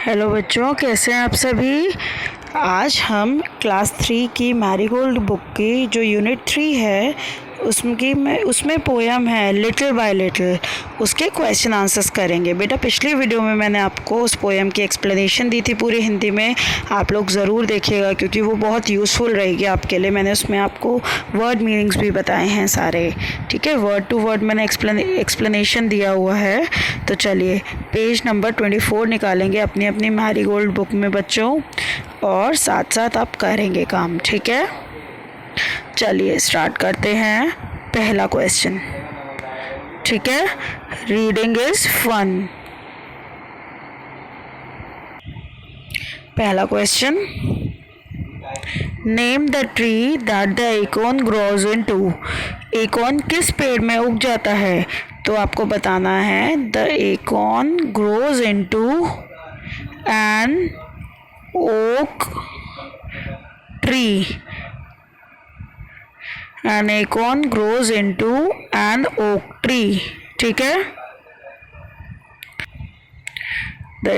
Hello बच्चों, कैसे हैं आप सभी। आज हम क्लास 3 की मैरीगोल्ड बुक की जो यूनिट 3 है उसमें पोयम है लिटिल बाय लिटिल, उसके क्वेश्चन आंसर्स करेंगे। बेटा पिछली वीडियो में मैंने आपको उस पोयम की एक्सप्लेनेशन दी थी पूरी हिंदी में, आप लोग ज़रूर देखिएगा क्योंकि वो बहुत यूज़फुल रहेगी आपके लिए। मैंने उसमें आपको वर्ड मीनिंग्स भी बताए हैं सारे, ठीक है। वर्ड टू वर्ड मैंने एक्सप्लेनेशन दिया हुआ है। तो चलिए पेज नंबर 24 निकालेंगे अपनी अपनी मैरीगोल्ड बुक में बच्चों, और साथ साथ आप करेंगे काम, ठीक है। चलिए स्टार्ट करते हैं। पहला क्वेश्चन, ठीक है। Reading is fun. पहला question, name the tree that the acorn grows into. Acorn किस पेड़ में उग जाता है? तो आपको बताना है the acorn grows into an oak tree. An acorn grows into an oak tree, ठीक है। The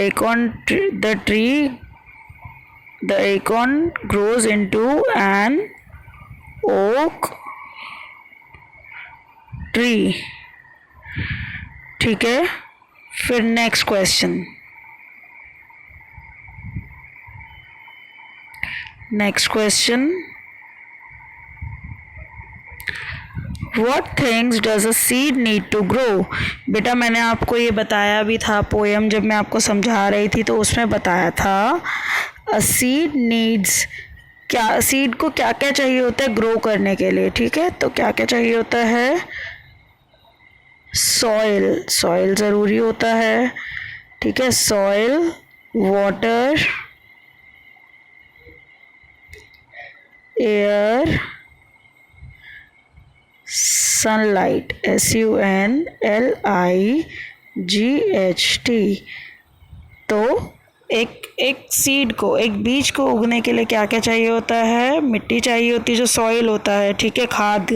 acorn grows into an oak tree, ठीक है। फिर next question, What things does a seed need to grow? बेटा मैंने आपको ये बताया भी था पोयम, जब मैं आपको समझा रही थी तो उसमें बताया था a seed needs, क्या सीड को क्या क्या चाहिए होता है ग्रो करने के लिए, ठीक है। तो क्या क्या चाहिए होता है? सॉइल ज़रूरी होता है, ठीक है। Soil, water, air, sunlight, SUNLIGHT। तो एक सीड को, एक बीज को उगने के लिए क्या क्या चाहिए होता है? मिट्टी चाहिए होती है जो सॉइल होता है, ठीक है, खाद।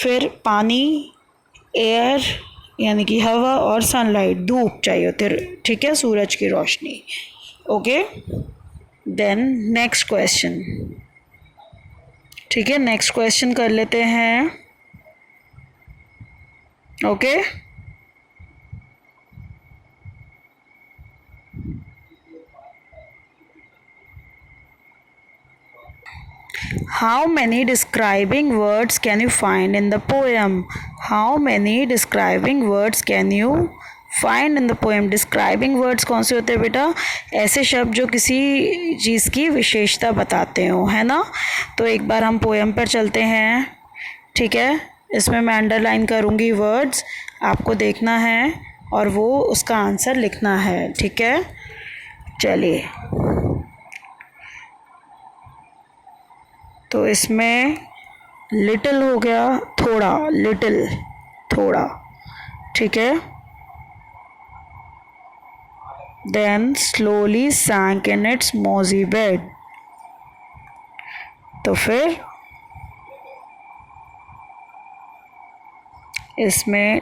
फिर पानी, एयर यानी कि हवा, और सनलाइट धूप चाहिए होती है, ठीक है, सूरज की रोशनी। ओके, देन नेक्स्ट क्वेश्चन, ठीक है। नेक्स्ट क्वेश्चन कर लेते हैं। Okay, How many describing words can you find in the poem? How many describing words can you find in the poem? Describing words कौन से होते हैं बेटा? ऐसे शब्द जो किसी चीज़ की विशेषता बताते हो, है ना। तो एक बार हम पोएम पर चलते हैं, ठीक है। इसमें मैं अंडरलाइन करूँगी वर्ड्स, आपको देखना है और वो उसका आंसर लिखना है, ठीक है। चलिए, तो इसमें लिटिल हो गया, थोड़ा, लिटिल थोड़ा, ठीक है। Then slowly sank in its mossy bed. तो फिर इसमें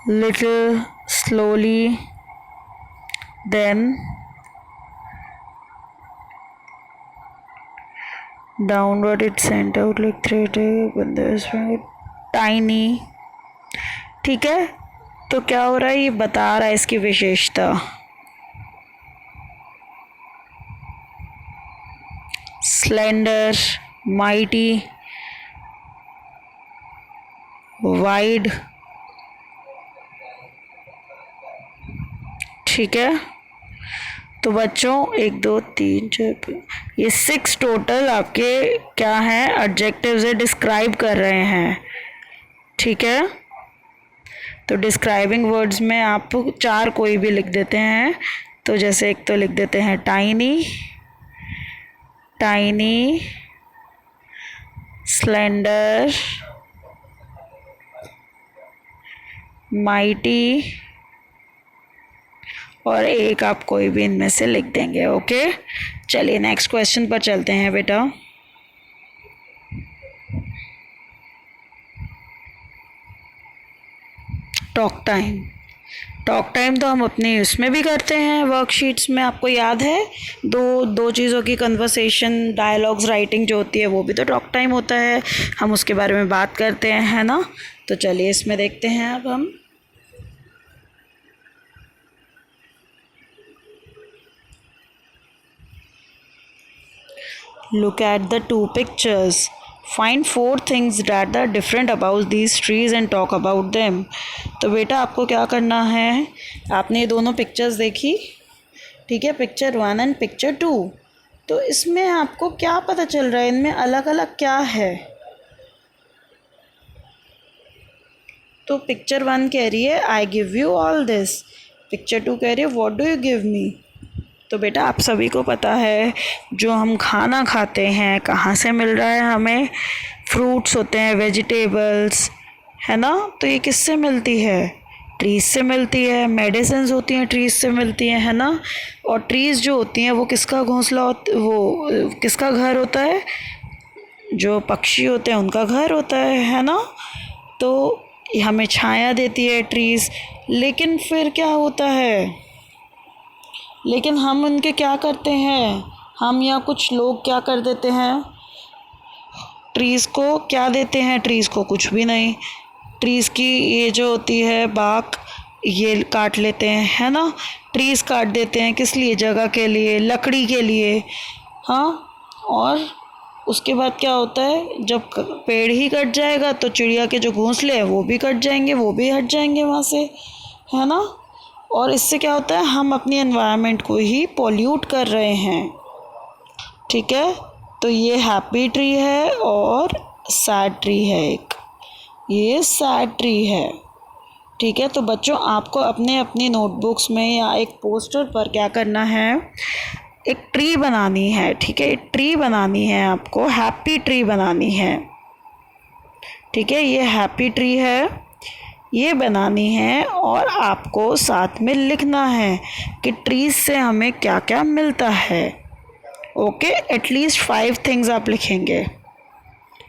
little, slowly, then downward it sent out like thread, tiny, ठीक है। तो क्या हो रहा है, ये बता रहा है इसकी विशेषता। स्लेंडर, माइटी, वाइड, ठीक है। तो बच्चों 1 2 3 4 ये 6 टोटल आपके क्या हैं, एडजेक्टिव्स है, डिस्क्राइब कर रहे हैं, ठीक है। तो डिस्क्राइबिंग वर्ड्स में आप 4 कोई भी लिख देते हैं। तो जैसे एक तो लिख देते हैं टाइनी, स्लेंडर, माइटी, और एक आप कोई भी इनमें से लिख देंगे। ओके, चलिए नेक्स्ट क्वेश्चन पर चलते हैं बेटा। Talk time. टॉक टाइम तो हम अपने उसमें भी करते हैं, वर्कशीट्स में। आपको याद है, दो चीज़ों की कन्वर्सेशन, डायलॉग्स राइटिंग जो होती है वो भी तो टॉक टाइम होता है। हम उसके बारे में बात करते हैं, है ना। तो चलिए इसमें देखते हैं अब हम। Look at the two pictures. Find 4 things that are different about these trees and talk about them. तो बेटा आपको क्या करना है, आपने ये दोनों पिक्चर्स देखी, ठीक है, पिक्चर 1 एंड पिक्चर 2। तो इसमें आपको क्या पता चल रहा है, इनमें अलग अलग क्या है। तो पिक्चर 1 कह रही है I give you all this, picture 2 कह रही है what do you give me. तो बेटा आप सभी को पता है जो हम खाना खाते हैं कहाँ से मिल रहा है हमें, फ्रूट्स होते हैं, वेजिटेबल्स, है ना। तो ये किससे मिलती है, ट्रीज़ से मिलती है। मेडिसिन्स होती हैं ट्रीज़ से मिलती हैं, है ना। और ट्रीज़ जो होती हैं वो किसका घोंसला वो किसका घर होता है, जो पक्षी होते हैं उनका घर होता है ना। तो हमें छाया देती है ट्रीज़। लेकिन फिर क्या होता है, लेकिन हम उनके क्या करते हैं, हम या कुछ लोग क्या कर देते हैं, ट्रीज़ को क्या देते हैं, ट्रीज़ को कुछ भी नहीं। ट्रीज़ की ये जो होती है बाक, ये काट लेते हैं, है ना। ट्रीज़ काट देते हैं किस लिए, जगह के लिए, लकड़ी के लिए, हाँ। और उसके बाद क्या होता है, जब पेड़ ही कट जाएगा तो चिड़िया के जो घोंसले हैं वो भी कट जाएंगे, वो भी हट जाएंगे वहाँ से, है ना। और इससे क्या होता है, हम अपनी एनवायरनमेंट को ही पॉल्यूट कर रहे हैं, ठीक है। तो ये हैप्पी ट्री है और सैड ट्री है, एक ये सैड ट्री है, ठीक है। तो बच्चों आपको अपनी नोटबुक्स में या एक पोस्टर पर क्या करना है, एक ट्री बनानी है, ठीक है। एक ट्री बनानी है आपको, हैप्पी ट्री बनानी है, ठीक है। ये हैप्पी ट्री है, ये बनानी है। और आपको साथ में लिखना है कि ट्रीज से हमें क्या क्या मिलता है, ओके। एटलीस्ट 5 थिंग्स आप लिखेंगे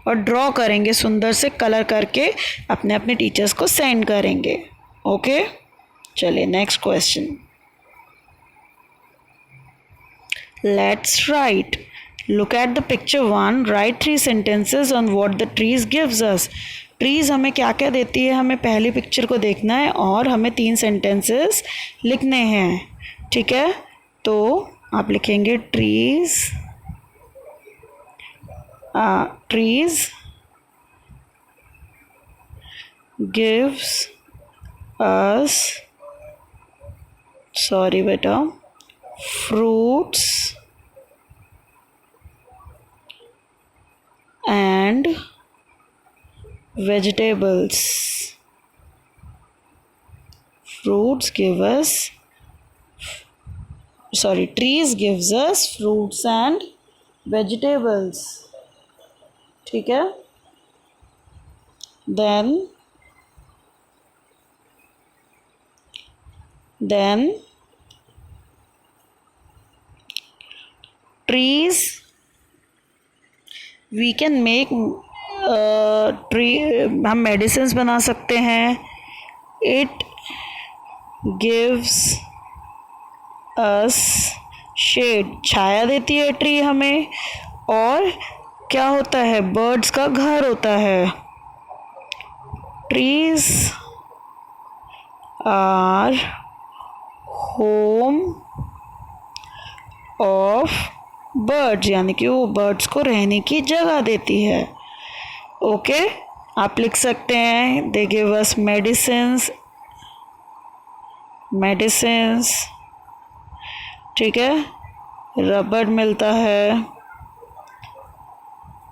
और ड्रॉ करेंगे, सुंदर से कलर करके अपने अपने टीचर्स को सेंड करेंगे, ओके। चलिए next question, let's write. Look at the picture 1, right 3 sentences on what the trees gives us. Trees हमें क्या क्या देती है, हमें पहली पिक्चर को देखना है और हमें 3 सेंटेंसेस लिखने हैं, ठीक है। तो आप लिखेंगे ट्रीज़ गिव्स अस, सॉरी बेटा, fruits and vegetables. Trees gives us fruits and vegetables, ठीक है। then trees we can make tree, हम मेडिसिन्स बना सकते हैं। इट गिव्स अस शेड, छाया देती है ट्री हमें। और क्या होता है, बर्ड्स का घर होता है। Trees are home of birds, यानी कि वो बर्ड्स को रहने की जगह देती है, ओके। आप लिख सकते हैं दे गिव अस मेडिसिन्स, ठीक है। रबड़ मिलता है,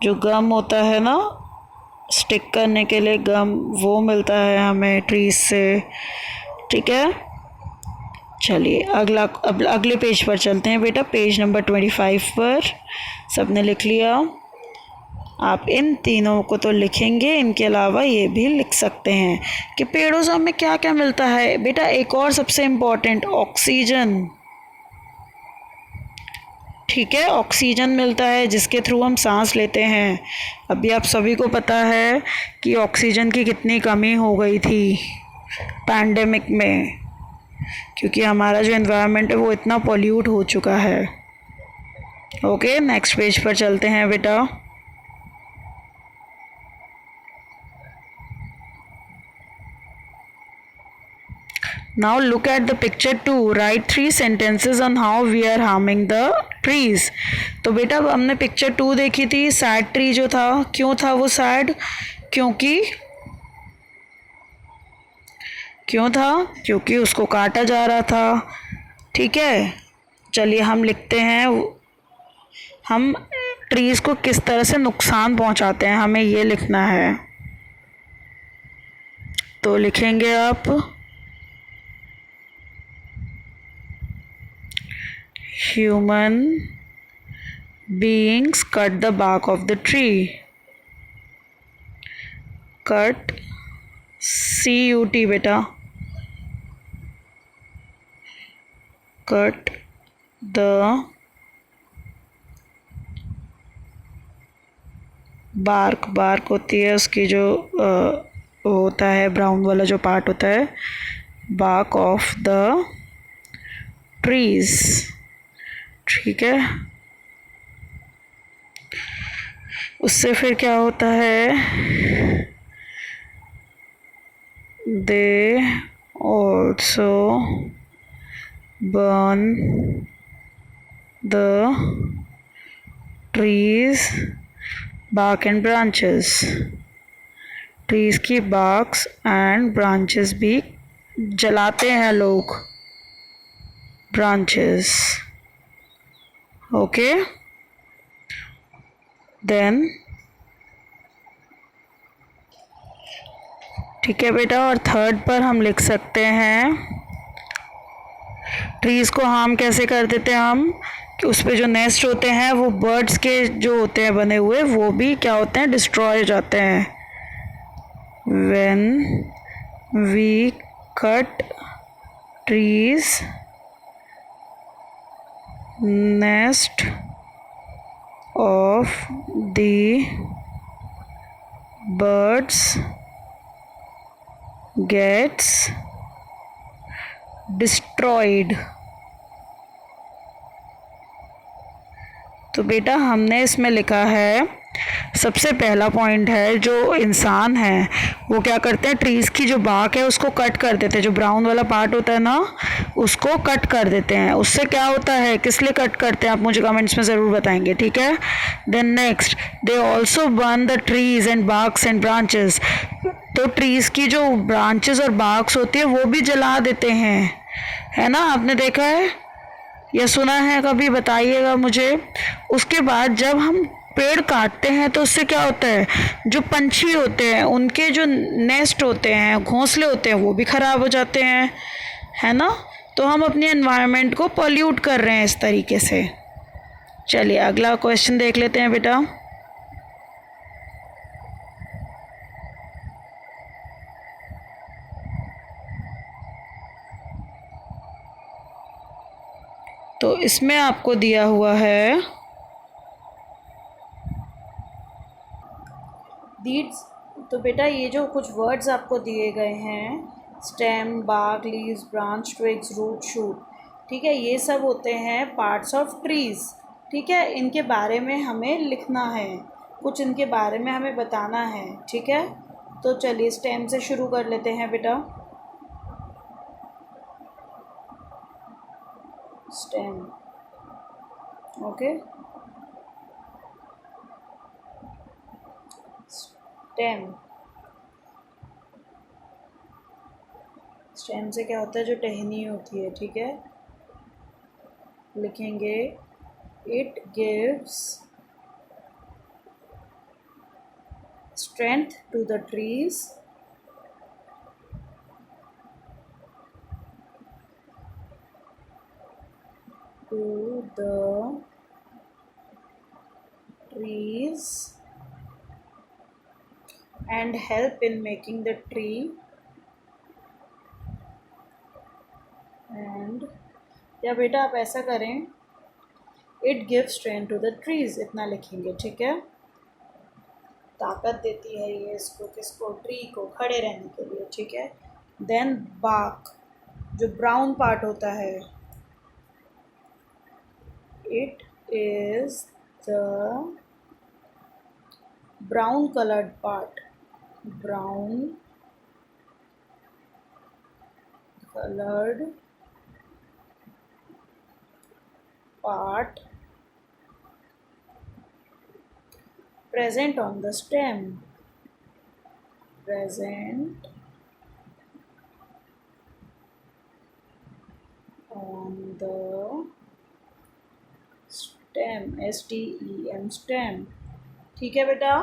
जो गम होता है ना स्टिक करने के लिए, गम वो मिलता है हमें ट्रीज से, ठीक है। चलिए अगले पेज पर चलते हैं बेटा, पेज नंबर 25 पर। सबने लिख लिया, आप इन तीनों को तो लिखेंगे, इनके अलावा ये भी लिख सकते हैं कि पेड़ों से हमें क्या क्या मिलता है। बेटा एक और सबसे इम्पोर्टेंट, ऑक्सीजन, ठीक है। ऑक्सीजन मिलता है जिसके थ्रू हम सांस लेते हैं। अभी आप सभी को पता है कि ऑक्सीजन की कितनी कमी हो गई थी, पैंडेमिक में, क्योंकि हमारा जो एनवायरनमेंट है वो इतना पॉल्यूट हो चुका है। ओके, नेक्स्ट पेज पर चलते हैं बेटा। Now look at the picture 2. Write 3 sentences on how we are harming the trees. तो बेटा अब हमने पिक्चर 2 देखी थी, सैड ट्री जो था। क्यों था वो सैड? क्यों था? क्योंकि उसको काटा जा रहा था। ठीक है, चलिए हम लिखते हैं हम ट्रीज़ को किस तरह से नुकसान पहुंचाते हैं, हमें ये लिखना है। तो लिखेंगे आप human beings cut the bark of the tree. Cut, CUT बेटा, cut the bark होती है उसकी जो होता है ब्राउन वाला जो पार्ट होता है, bark of the trees। ठीक है, उससे फिर क्या होता है, they also burn the trees bark and branches। Trees की barks and branches भी जलाते हैं लोग, branches। ओके, देन ठीक है बेटा। और थर्ड पर हम लिख सकते हैं ट्रीज़ को हार्म कैसे कर देते हैं हम, कि उस पे जो नेस्ट होते हैं वो बर्ड्स के जो होते हैं बने हुए, वो भी क्या होते हैं, डिस्ट्रॉय हो जाते हैं। When we cut trees nest of the birds gets destroyed। तो बेटा हमने इसमें लिखा है, सबसे पहला पॉइंट है जो इंसान है वो क्या करते हैं, ट्रीज़ की जो बार्क है उसको कट कर देते हैं, जो ब्राउन वाला पार्ट होता है ना उसको कट कर देते हैं। उससे क्या होता है, किस लिए कट करते हैं, आप मुझे कमेंट्स में ज़रूर बताएंगे। ठीक है, then next, they also burn the trees and barks and branches. तो ट्रीज़ की जो ब्रांचेस और बार्क्स होती है वो भी जला देते हैं, है ना, आपने देखा है या सुना है कभी, बताइएगा मुझे। उसके बाद जब हम पेड़ काटते हैं तो उससे क्या होता है, जो पंछी होते हैं उनके जो नेस्ट होते हैं, घोंसले होते हैं, वो भी ख़राब हो जाते हैं, है ना। तो हम अपने एनवायरनमेंट को पॉल्यूट कर रहे हैं इस तरीके से। चलिए अगला क्वेश्चन देख लेते हैं बेटा। तो इसमें आपको दिया हुआ है दीड्स। तो बेटा ये जो कुछ वर्ड्स आपको दिए गए हैं, stem, bark, leaves, branch, twigs, root, shoot, ठीक है, ये सब होते हैं पार्ट्स ऑफ ट्रीज़। ठीक है, इनके बारे में हमें लिखना है, कुछ इनके बारे में हमें बताना है। ठीक है, तो चलिए स्टेम से शुरू कर लेते हैं बेटा। स्टेम, ओके, स्टेम, स्टेम से क्या होता है, जो टहनी होती है। ठीक है, लिखेंगे it gives strength to the trees and help in making the tree and या बेटा आप ऐसा करें, it gives strength to the trees, इतना लिखेंगे। ठीक है, ताकत देती है ये इसको, किसको, ट्री को, खड़े रहने के लिए। ठीक है, देन bark, जो ब्राउन पार्ट होता है, it is the brown coloured part, brown colored part present on the stem, present on the stem, STEM, stem। ठीक है बेटा,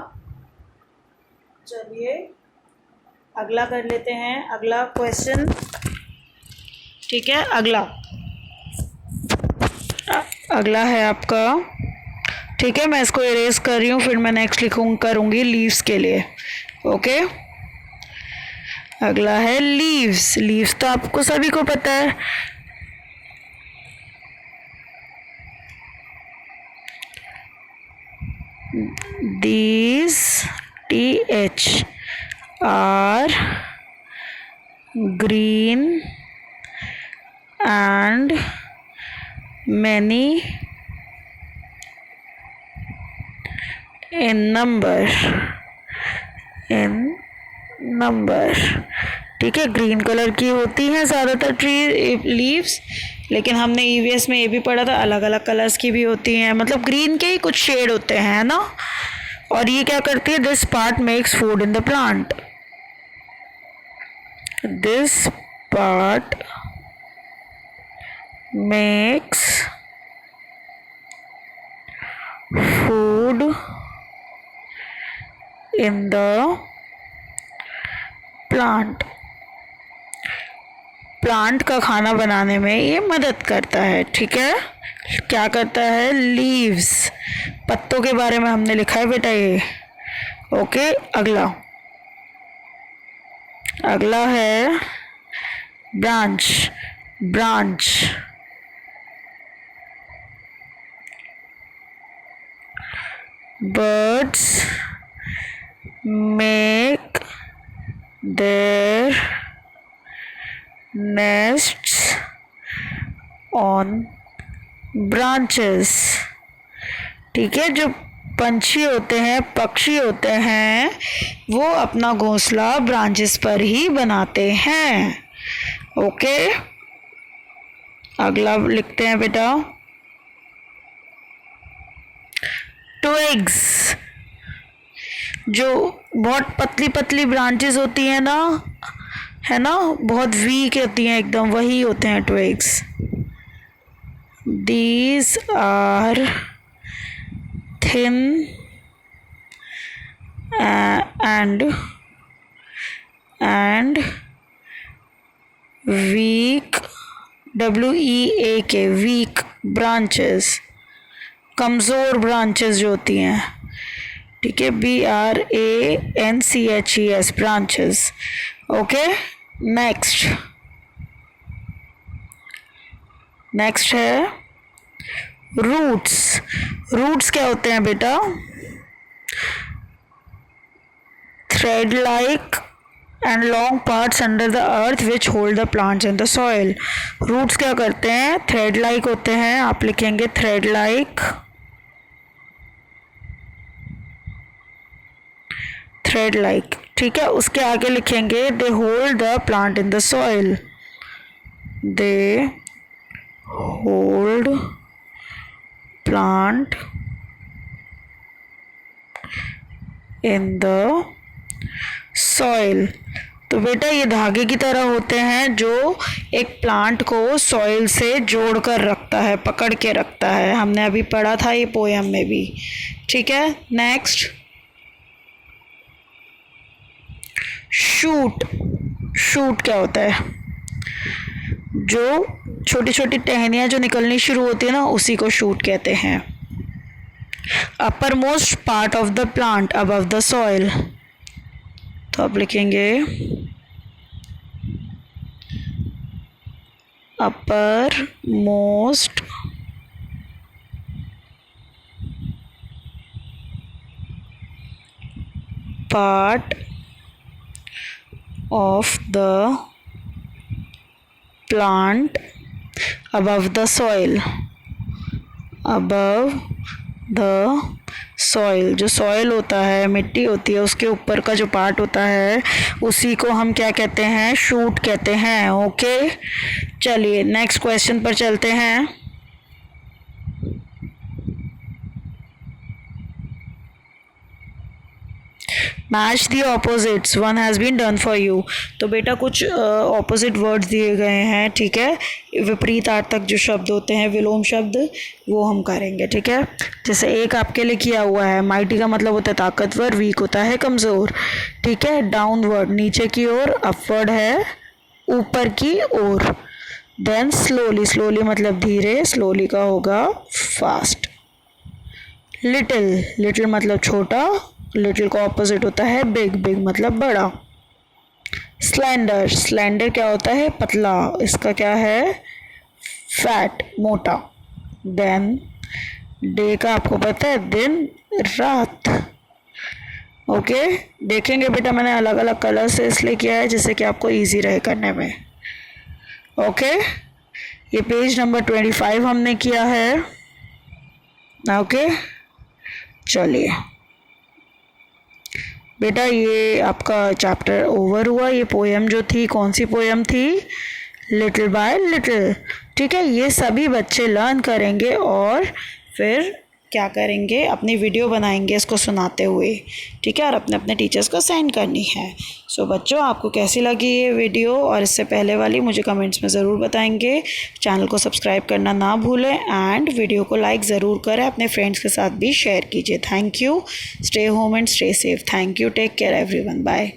चलिए अगला कर लेते हैं, अगला क्वेश्चन। ठीक है, अगला है आपका, ठीक है, मैं इसको इरेज कर रही हूँ, फिर मैं नेक्स्ट करूँगी लीव्स के लिए। ओके, अगला है लीव्स। लीव्स तो आपको सभी को पता है, these TH are green and many in number, ठीक है, ग्रीन कलर की होती हैं ज़्यादातर ट्री लीव्स, लेकिन हमने ईवीएस में ये भी पढ़ा था अलग अलग कलर्स की भी होती हैं, मतलब ग्रीन के ही कुछ शेड होते हैं ना। और ये क्या करती है, this part makes food in the plant, this part makes food in the plant, plant का खाना बनाने में ये मदद करता है। ठीक है, क्या करता है, लीव्स, पत्तों के बारे में हमने लिखा है बेटा ये। ओके, अगला है branch. Birds make their nests on branches। ठीक है, जो पंछी होते हैं, पक्षी होते हैं, वो अपना घोंसला ब्रांचेस पर ही बनाते हैं। ओके, अगला लिखते हैं बेटा, ट्विग्स, जो बहुत पतली पतली ब्रांचेस होती हैं ना, है ना, बहुत वीक होती हैं एकदम, वही होते हैं twigs. These are thin and weak, WEAK, weak branches, कमज़ोर ब्रांचेस जो होती हैं। ठीक है, BRANCHES, ब्रांचेस। ओके, नेक्स्ट है रूट्स क्या होते हैं बेटा, thread like and long parts under the earth which hold the plants in the soil. रूट्स क्या करते हैं, थ्रेड लाइक होते हैं, आप लिखेंगे थ्रेड लाइक, ठीक है। उसके आगे लिखेंगे they hold the plant in the soil, they hold plant in the soil. तो बेटा ये धागे की तरह होते हैं जो एक प्लांट को सॉइल से जोड़ कर रखता है, पकड़ के रखता है, हमने अभी पढ़ा था ये पोयम में भी। ठीक है, नेक्स्ट शूट क्या होता है, जो छोटी छोटी टहनियाँ जो निकलनी शुरू होती है ना, उसी को शूट कहते हैं। Upper most part of the plant above the soil, तो आप लिखेंगे upper most part of the plant above the soil, above the soil। जो सॉइल होता है, मिट्टी होती है, उसके ऊपर का जो पार्ट होता है उसी को हम क्या कहते हैं, शूट कहते हैं। ओके, चलिए नेक्स्ट क्वेश्चन पर चलते हैं। Match the opposites, one has been done for you. तो बेटा कुछ ऑपोजिट वर्ड्स दिए गए हैं, ठीक है। विपरीतार्थक जो शब्द होते हैं, विलोम शब्द, वो हम करेंगे, ठीक है। जैसे एक आपके लिए किया हुआ है, माइटी का मतलब होता है ताकतवर, वीक होता है कमज़ोर, ठीक है। डाउनवर्ड नीचे की ओर, अपवर्ड है ऊपर की ओर। देन स्लोली, स्लोली मतलब धीरे, स्लोली का होगा फास्ट। लिटिल, लिटिल मतलब छोटा, लिटिल का ऑपोजिट होता है बिग, बिग मतलब बड़ा। स्लेंडर, स्लेंडर क्या होता है, पतला, इसका क्या है, फैट, मोटा। देन डे का आपको पता है दिन, रात। ओके, देखेंगे बेटा मैंने अलग अलग कलर से इसलिए किया है जिससे कि आपको इजी रहे करने में। ओके, ये पेज नंबर 25 हमने किया है। ओके, चलिए बेटा ये आपका चैप्टर ओवर हुआ। ये पोएम जो थी, कौन सी पोएम थी, लिटिल बाय लिटिल, ठीक है। ये सभी बच्चे लर्न करेंगे और फिर क्या करेंगे, अपनी वीडियो बनाएंगे इसको सुनाते हुए, ठीक है, और अपने अपने टीचर्स को सेंड करनी है। सो बच्चों आपको कैसी लगी ये वीडियो और इससे पहले वाली मुझे कमेंट्स में ज़रूर बताएंगे। चैनल को सब्सक्राइब करना ना भूलें एंड वीडियो को लाइक ज़रूर करें, अपने फ्रेंड्स के साथ भी शेयर कीजिए। Thank you, stay home and stay safe. Thank you, take care everyone, bye.